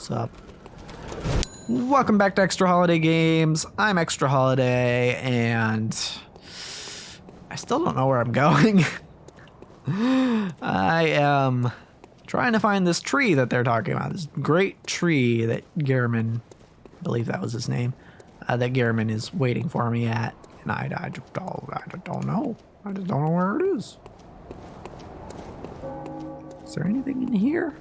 Sup? Welcome back to Extra Holiday Games. I'm Extra Holiday, and I still don't know where I'm going. I am trying to find this tree that they're talking about. This great tree that Gehrman, I believe that was his name, that Gehrman is waiting for me at. And I just don't know. I just don't know where it is. Is there anything in here?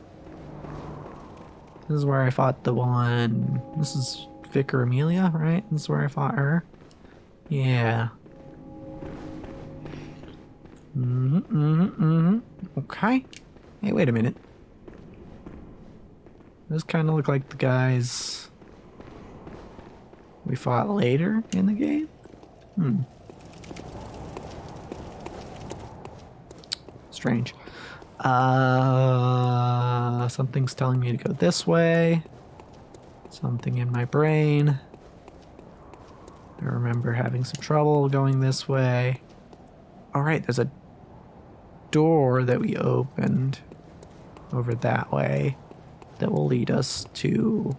This is where I fought the one. This is Vicar Amelia, right? This is where I fought her. Yeah. Okay. Hey, wait a minute. Those kind of look like the guys we fought later in the game. Strange. Something's telling me to go this way. Something in my brain. I remember having some trouble going this way. Alright, there's a door that we opened over that way that will lead us to,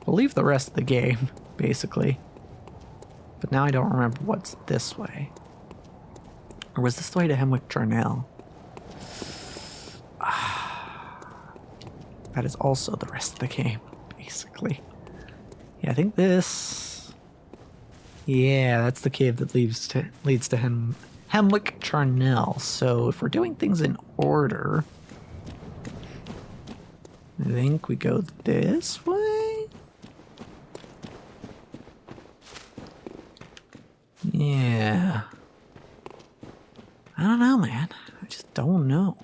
I believe, the rest of the game, basically. But now I don't remember what's this way. Or was this the way to Hemwick Charnel? That is also the rest of the game, basically. Yeah, I think this... Yeah, that's the cave that leads to Hemwick Charnel. So if we're doing things in order, I think we go this way? Yeah. I don't know, man. I just don't know.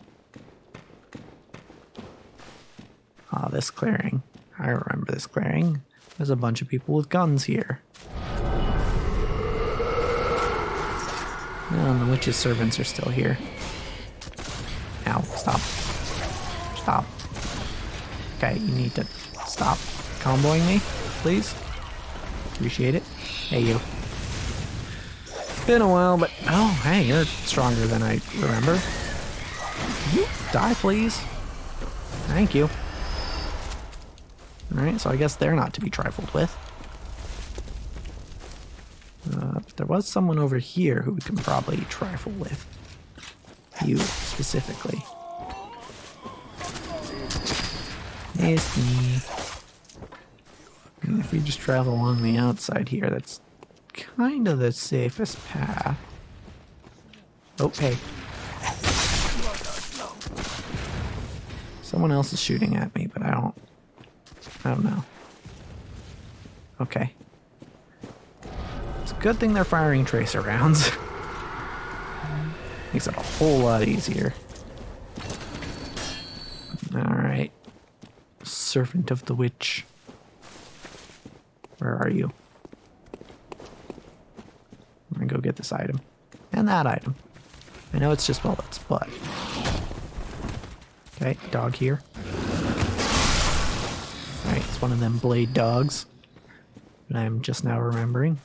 Oh, this clearing. I remember this clearing. There's a bunch of people with guns here. Oh, and the witch's servants are still here. Ow, stop. Stop. Okay, you need to stop comboing me, please. Appreciate it. Hey, you. Been a while, but... Oh, hey, you're stronger than I remember. Can you die, please? Thank you. Alright, so I guess they're not to be trifled with. But there was someone over here who we can probably trifle with. You, specifically. It's me. And if we just travel along the outside here, that's kind of the safest path. Oh, hey. Someone else is shooting at me, but I don't know. Okay. It's a good thing they're firing tracer rounds. Makes it a whole lot easier. Alright. Servant of the Witch. Where are you? I'm gonna go get this item. And that item. I know it's just bullets, but... Okay, dog here. Alright, it's one of them blade dogs that I'm just now remembering.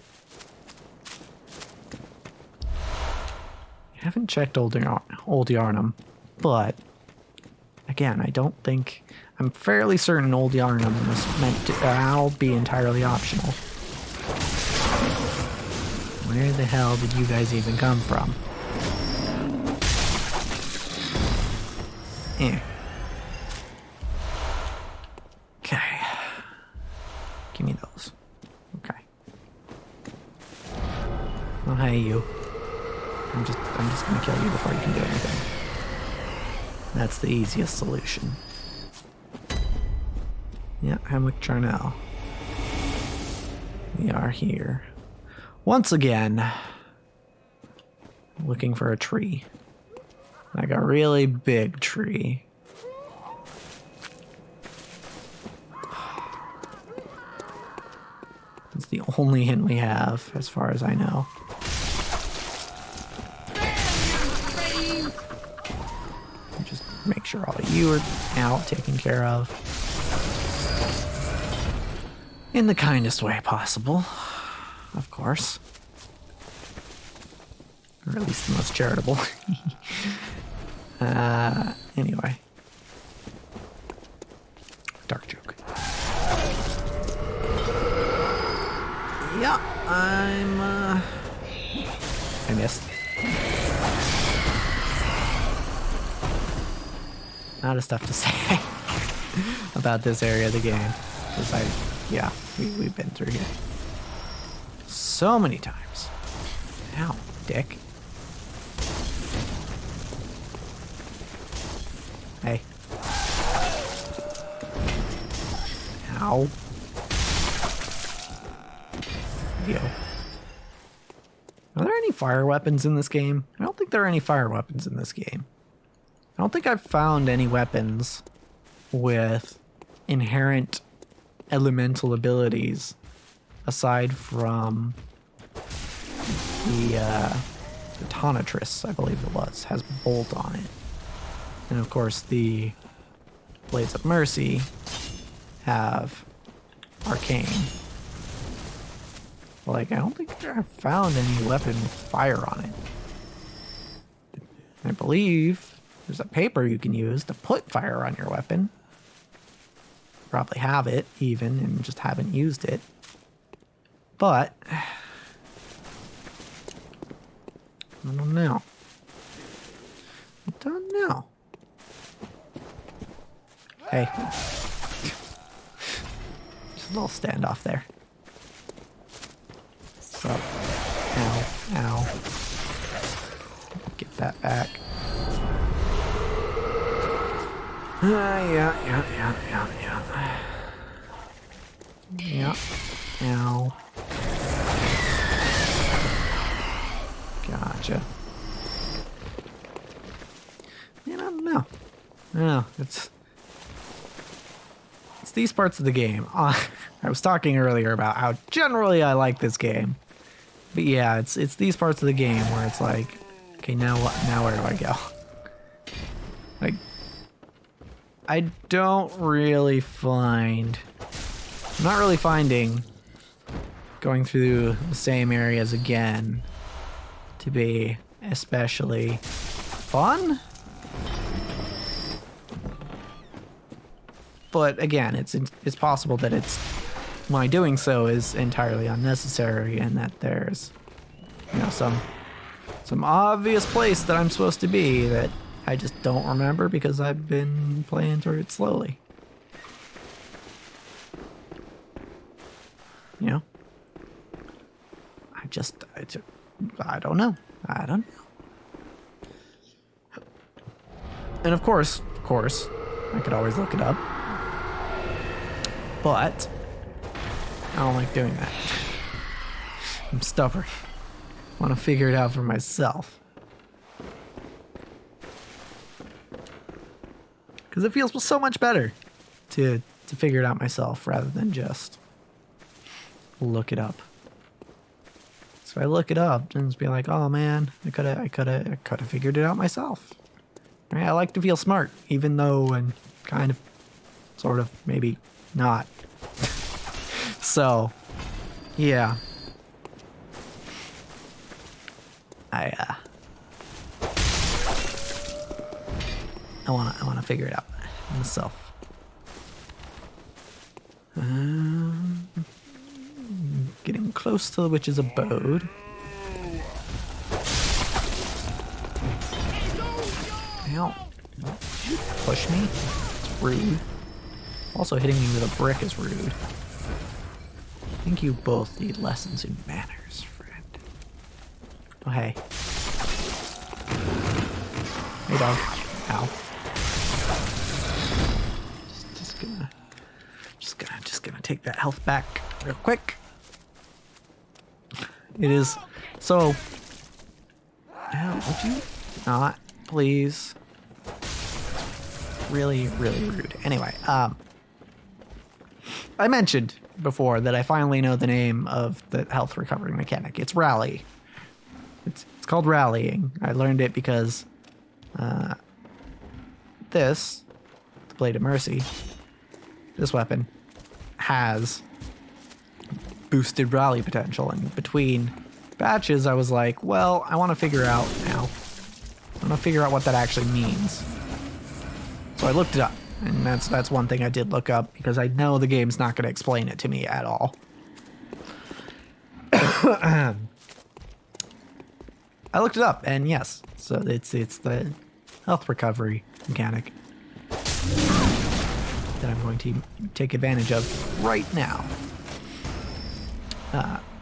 I haven't checked Old Yarnum, but again, I don't think... I'm fairly certain Old Yarnum was meant to now be entirely optional. Where the hell did you guys even come from? Eh. Okay. Give me those. Okay. Oh, hey, you. I'm just gonna kill you before you can do anything. That's the easiest solution. Yeah, Hemwick Charnel. We are here. Once again, looking for a tree. Like a really big tree. It's the only hint we have, as far as I know. Just make sure all of you are out, taken care of. In the kindest way possible, of course. Or at least the most charitable. Anyway. Dark joke. Yeah, I missed. Not of stuff to say about this area of the game. Because yeah, we've been through here so many times. Ow, dick. Hey. Ow. Yo. Are there any fire weapons in this game? I don't think there are any fire weapons in this game. I don't think I've found any weapons with inherent elemental abilities aside from the Tonitrus, I believe it was, has bolt on it. And of course the Blades of Mercy have arcane. Like, I don't think I've found any weapon with fire on it. I believe there's a paper you can use to put fire on your weapon. Probably have it, even, and just haven't used it. But I don't know. I don't know. Hey. Just a little standoff there. What's up? Ow. Ow. Get that back. Yeah. Yeah. Ow. Gotcha. I don't know. No, it's these parts of the game. I was talking earlier about how generally I like this game, but yeah, it's these parts of the game where it's like, okay, now what? Now where do I go? Like, I don't really find. I'm not really finding going through the same areas again to be especially fun. But again, it's possible that my doing so is entirely unnecessary, and that there's, you know, some obvious place that I'm supposed to be that I just don't remember because I've been playing through it slowly. You know? I don't know. I don't know. And of course, I could always look it up. But I don't like doing that. I'm stubborn. I want to figure it out for myself. Because it feels so much better to figure it out myself rather than just look it up. So I look it up and just be like, oh man, I could have figured it out myself. Right? I like to feel smart, even though I'm kind of, sort of, maybe not. So, yeah. I wanna figure it out myself. Getting close to the witch's abode. Ow. You push me? It's rude. Also, hitting me with a brick is rude. I think you both need lessons in manners, friend. Oh, hey. Hey, dog. Ow. Just gonna take that health back real quick. It is so. Ow, would you not, please? Really, really rude. Anyway, I mentioned before that I finally know the name of the health recovery mechanic. It's rally. It's called rallying. I learned it because the Blade of Mercy, this weapon, has boosted rally potential, and between batches I was like, well, I want to figure out now. I want to figure out what that actually means. So I looked it up, and that's one thing I did look up because I know the game's not going to explain it to me at all. I looked it up, and yes, so it's the health recovery mechanic that I'm going to take advantage of right now.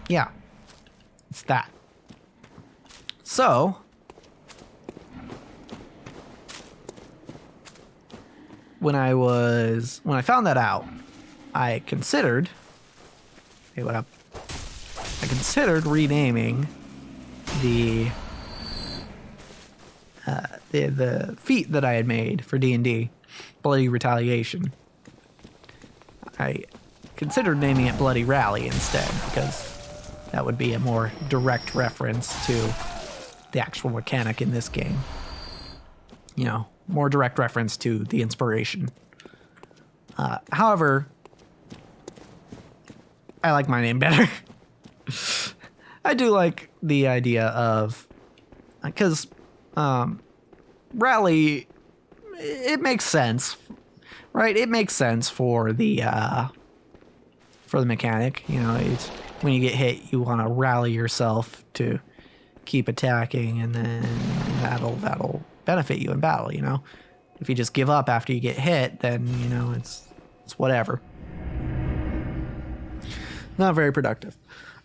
Yeah, it's that. So when I found that out, I considered, hey, what up? I considered renaming the feat that I had made for D&D, Bloody Retaliation. I considered naming it Bloody Rally instead, because that would be a more direct reference to the actual mechanic in this game. You know, more direct reference to the inspiration. However, I like my name better. I do like the idea of, because rally, it makes sense, right? It makes sense for the mechanic. You know, it's when you get hit, you want to rally yourself to keep attacking, and then that'll benefit you in battle. You know, if you just give up after you get hit, then you know it's whatever. Not very productive.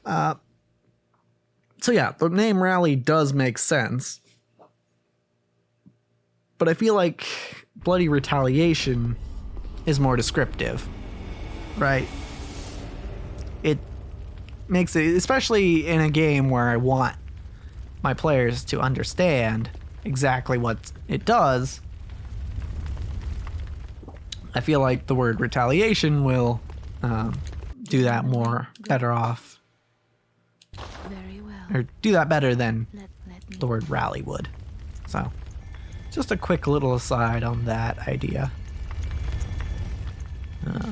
So yeah, the name Rally does make sense. But I feel like Bloody Retaliation is more descriptive, right? It makes it, especially in a game where I want my players to understand exactly what it does, I feel like the word retaliation will do that better off. Very well. Or do that better than the word rally would. So, just a quick little aside on that idea.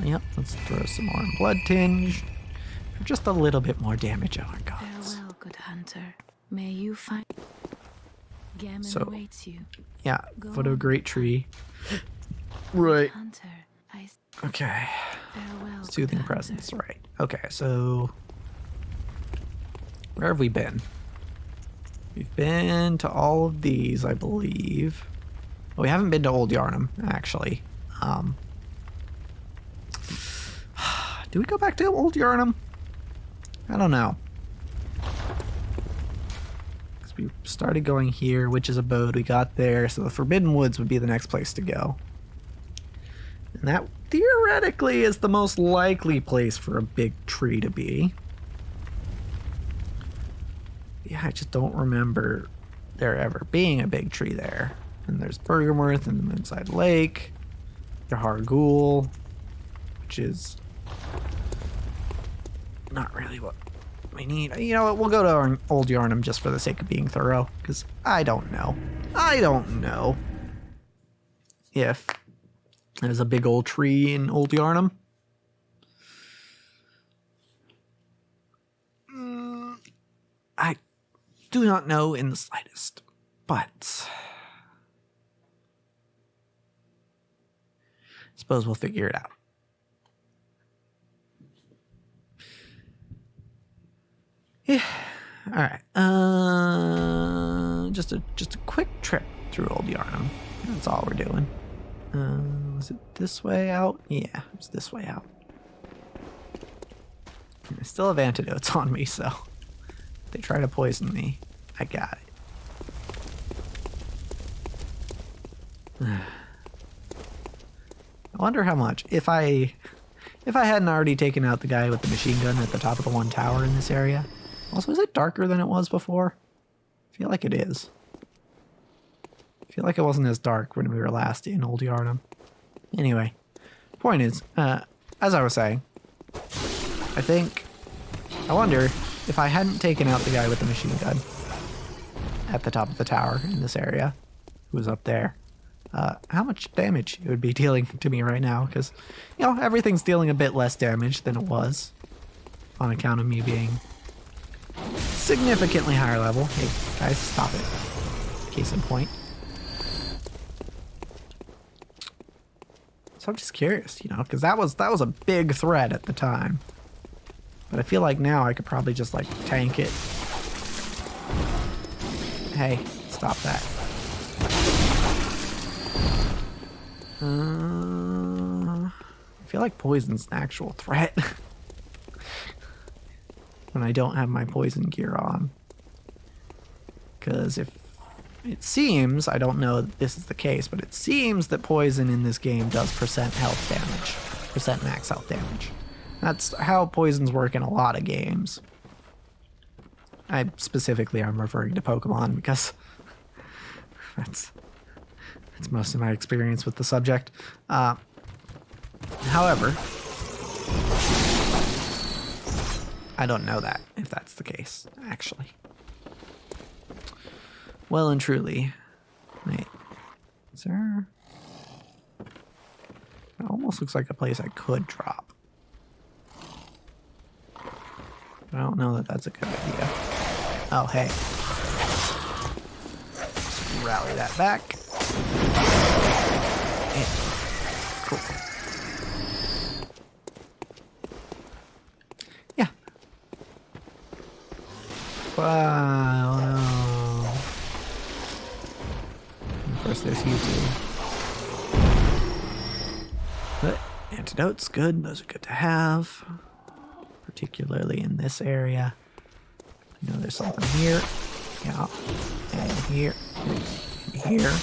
Yep, let's throw some more blood tinge. For just a little bit more damage on our gods. Farewell, good hunter. May you find Gammon awaits you. Yeah, foot of a great tree. Right. Hunter, Okay. farewell, Soothing good presence, right. Okay, so where have we been? We've been to all of these, I believe. Well, we haven't been to Old Yarnum, actually. Do we go back to Old Yarnum? I don't know. Because we started going here, Witch's Abode, we got there, so the Forbidden Woods would be the next place to go. And that theoretically is the most likely place for a big tree to be. Yeah, I just don't remember there ever being a big tree there. And there's Bergamworth and the Moonside Lake, the Hargul, which is not really what we need. You know what, we'll go to our Old Yarnum just for the sake of being thorough, because I don't know. I don't know if there's a big old tree in Old Yarnum. I do not know in the slightest, but I suppose we'll figure it out. Yeah. All right. Just a quick trip through Old Yarnum. That's all we're doing. Was it this way out? Yeah, it's this way out. I still have antidotes on me, so if they try to poison me, I got it. I wonder how much. If I hadn't already taken out the guy with the machine gun at the top of the one tower in this area. Also, is it darker than it was before? I feel like it is. I feel like it wasn't as dark when we were last in Old Yarnum. Anyway, point is, as I was saying, I wonder if I hadn't taken out the guy with the machine gun at the top of the tower in this area, who was up there, how much damage it would be dealing to me right now, because, you know, everything's dealing a bit less damage than it was on account of me being significantly higher level. Hey, guys, stop it. Case in point. So I'm just curious, you know, because that was a big threat at the time. But I feel like now I could probably just like tank it. Hey, stop that. I feel like poison's an actual threat. When I don't have my poison gear on. Because if it seems, I don't know that this is the case, but it seems that poison in this game does percent health damage. Percent max health damage. That's how poisons work in a lot of games. I'm referring to Pokemon because that's most of my experience with the subject. However, I don't know that, if that's the case, actually. Well and truly. Wait. Is there... It almost looks like a place I could drop. I don't know that that's a good idea. Oh, hey. Just rally that back. Yeah. Cool. Yeah. Wow, no. Of course, there's you two. But antidotes, good. Those are good to have. Particularly in this area. I know there's something here. Yeah. And here. And here.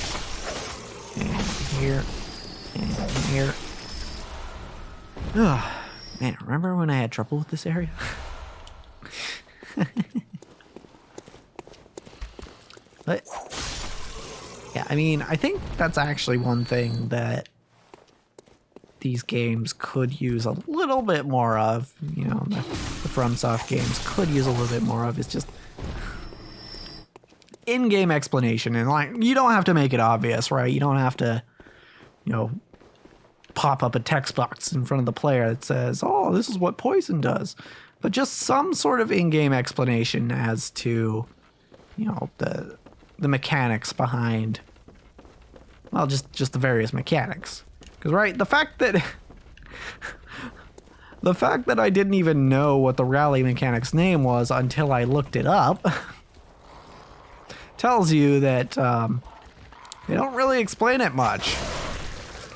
And here. And here. Oh, man, remember when I had trouble with this area? But, yeah, I mean, I think that's actually one thing that these games could use a little bit more of, you know, the FromSoft games could use a little bit more of. It's just in-game explanation, and like, you don't have to make it obvious, right? You don't have to, you know, pop up a text box in front of the player that says, oh, this is what poison does. But just some sort of in-game explanation as to, you know, the mechanics behind, well, just the various mechanics. Because, right, the fact that I didn't even know what the rally mechanic's name was until I looked it up tells you that they don't really explain it much.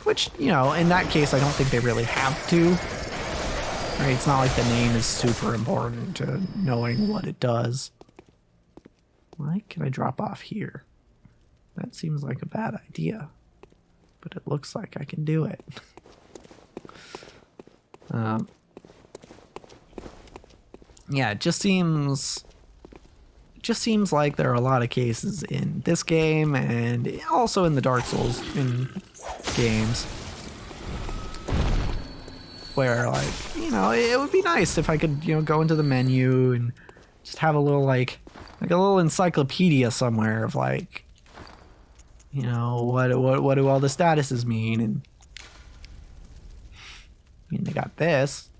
Which, you know, in that case, I don't think they really have to. Right? It's not like the name is super important to knowing what it does. Why can I drop off here? That seems like a bad idea. But it looks like I can do it. Yeah, it just seems like there are a lot of cases in this game and also in the Dark Souls games where, like, you know, it would be nice if I could, you know, go into the menu and just have a little like a little encyclopedia somewhere of like, you know, what do all the statuses mean? And I mean, they got this,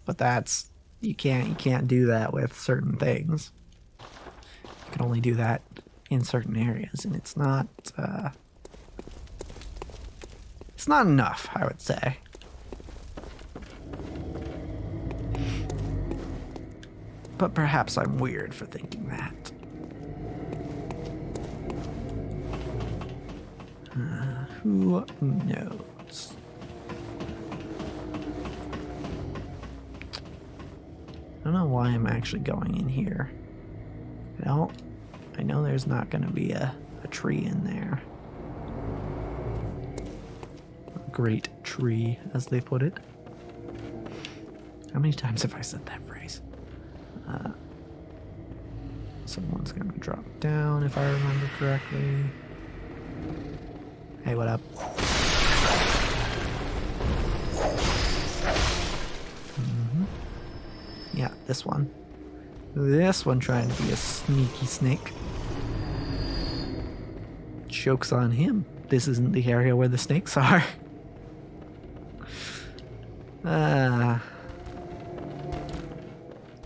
but that's you can't do that with certain things. You can only do that in certain areas, and it's not enough, I would say. But perhaps I'm weird for thinking that. Who knows? I don't know why I'm actually going in here. I know there's not going to be a tree in there. A great tree, as they put it. How many times have I said that phrase? Someone's going to drop down, if I remember correctly. Hey, what up? Yeah, this one. This one trying to be a sneaky snake. Joke's on him. This isn't the area where the snakes are. Yeah,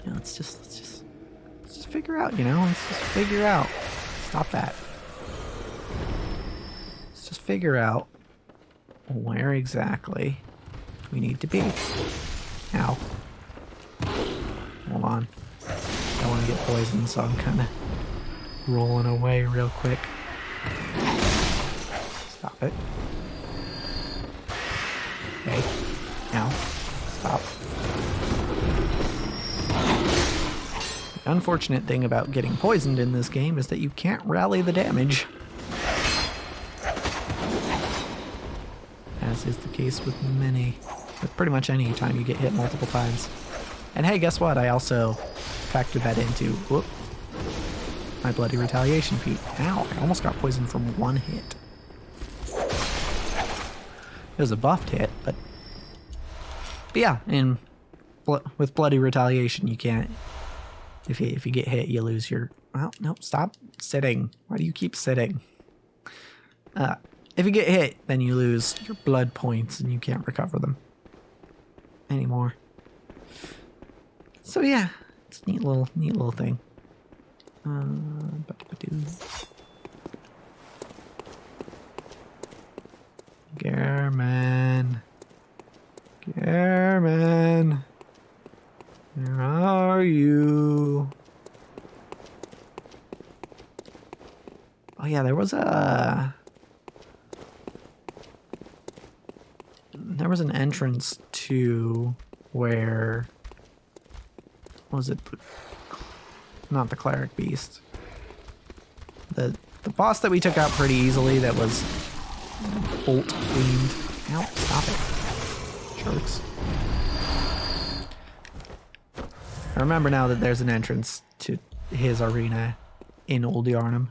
let's just figure out, you know? Let's just figure out. Stop that. Let's just figure out where exactly we need to be. Ow. Hold on. I want to get poisoned, so I'm kind of rolling away real quick. Stop it. Okay. Now. Stop. The unfortunate thing about getting poisoned in this game is that you can't rally the damage. As is the case with pretty much any time you get hit multiple times. And hey, guess what? I also factored that into my bloody retaliation feat. Ow, I almost got poisoned from one hit. It was a buffed hit, but yeah, with bloody retaliation, you can't. If you get hit, you lose your. Well, no, stop sitting. Why do you keep sitting? If you get hit, then you lose your blood points, and you can't recover them anymore. So yeah, it's a neat little thing. Gehrman. Gehrman. Where are you? Oh yeah, there was an entrance to where was it? Not the cleric beast. The boss that we took out pretty easily that was bolt themed. Ow, stop it. Jerks. I remember now that there's an entrance to his arena in Old Yarnum.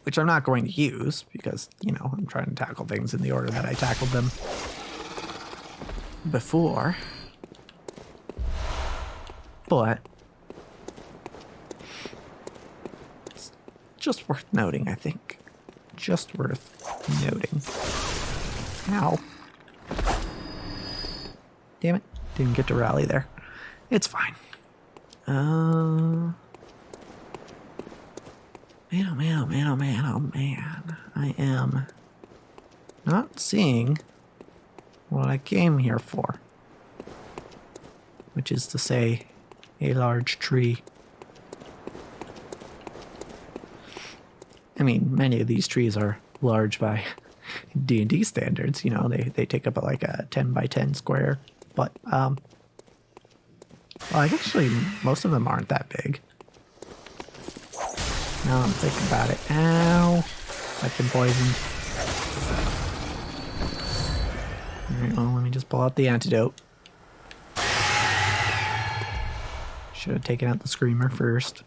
Which I'm not going to use because, you know, I'm trying to tackle things in the order that I tackled them before. But it's just worth noting, I think. Just worth noting. Ow. Damn it. Didn't get to rally there. It's fine. Man, oh man, oh man, oh man, oh man. I am not seeing what I came here for. Which is to say, a large tree. I mean, many of these trees are large by D&D standards. You know, they take up like a 10 by 10 square. But, well, actually, most of them aren't that big. Now I'm thinking about it. Ow! I've been poisoned. Alright, well, let me just pull out the antidote. Should have taken out the screamer first.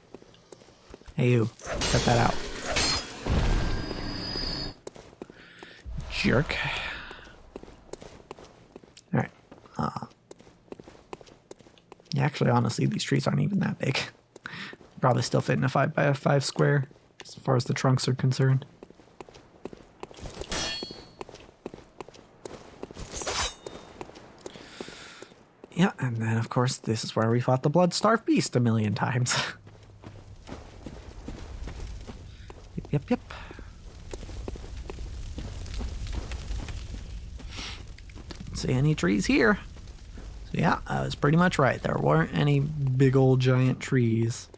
Hey, you. Cut that out. Jerk. Alright. Yeah, actually, honestly, these trees aren't even that big. Probably still fit in a 5 by 5 square as far as the trunks are concerned. Yeah, and then of course this is where we fought the blood-starved beast a million times. Yep. Don't see any trees here. So yeah, I was pretty much right. There weren't any big old giant trees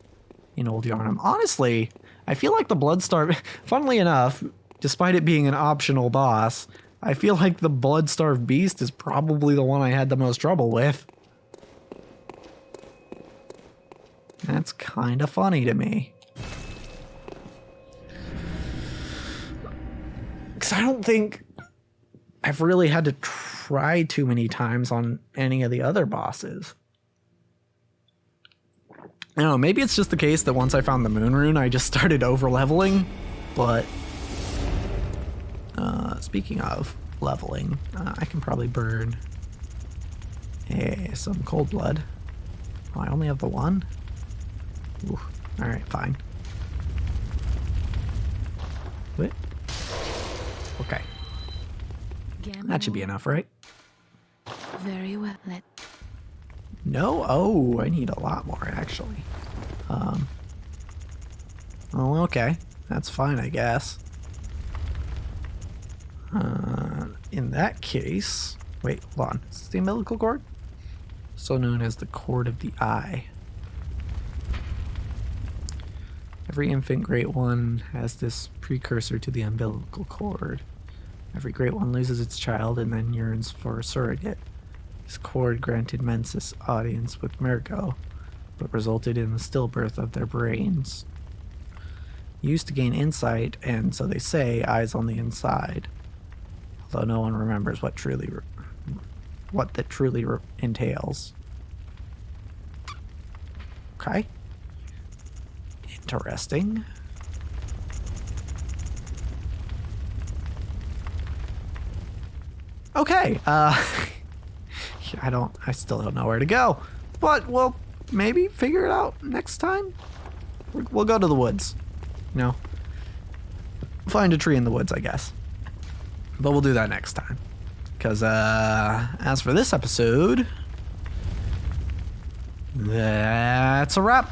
in Old Yarnum. Honestly, I feel like the blood-starved, funnily enough, despite it being an optional boss, I feel like the blood-starved beast is probably the one I had the most trouble with. That's kind of funny to me. Because I don't think I've really had to try too many times on any of the other bosses. I don't know, maybe it's just the case that once I found the moon rune, I just started over-leveling, but speaking of leveling, I can probably burn some cold blood. Oh, I only have the one? Ooh, alright, fine. What? Okay. That should be enough, right? Very well. No? Oh, I need a lot more, actually. Oh, okay. That's fine, I guess. In that case, Wait, hold on. Is this the umbilical cord? So known as the cord of the eye. Every infant Great One has this precursor to the umbilical cord. Every Great One loses its child and then yearns for a surrogate. This cord granted Mensis audience with Mirko, but resulted in the stillbirth of their brains. Used to gain insight, and so they say, eyes on the inside. Although no one remembers what that truly entails. Okay. Interesting. Okay, I still don't know where to go, but we'll maybe figure it out next time. We'll go to the woods, you know, find a tree in the woods, I guess, but we'll do that next time, because, as for this episode, that's a wrap.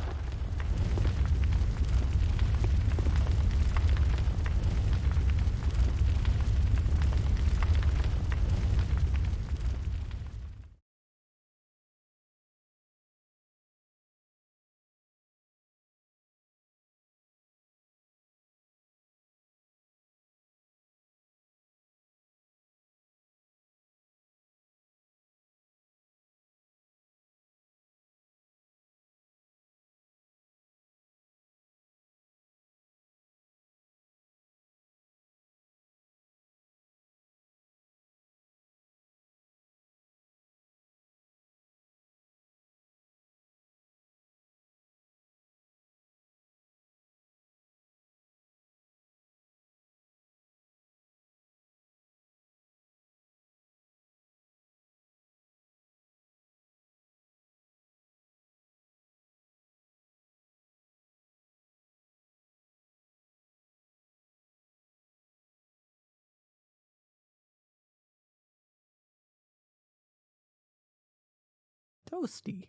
Toasty.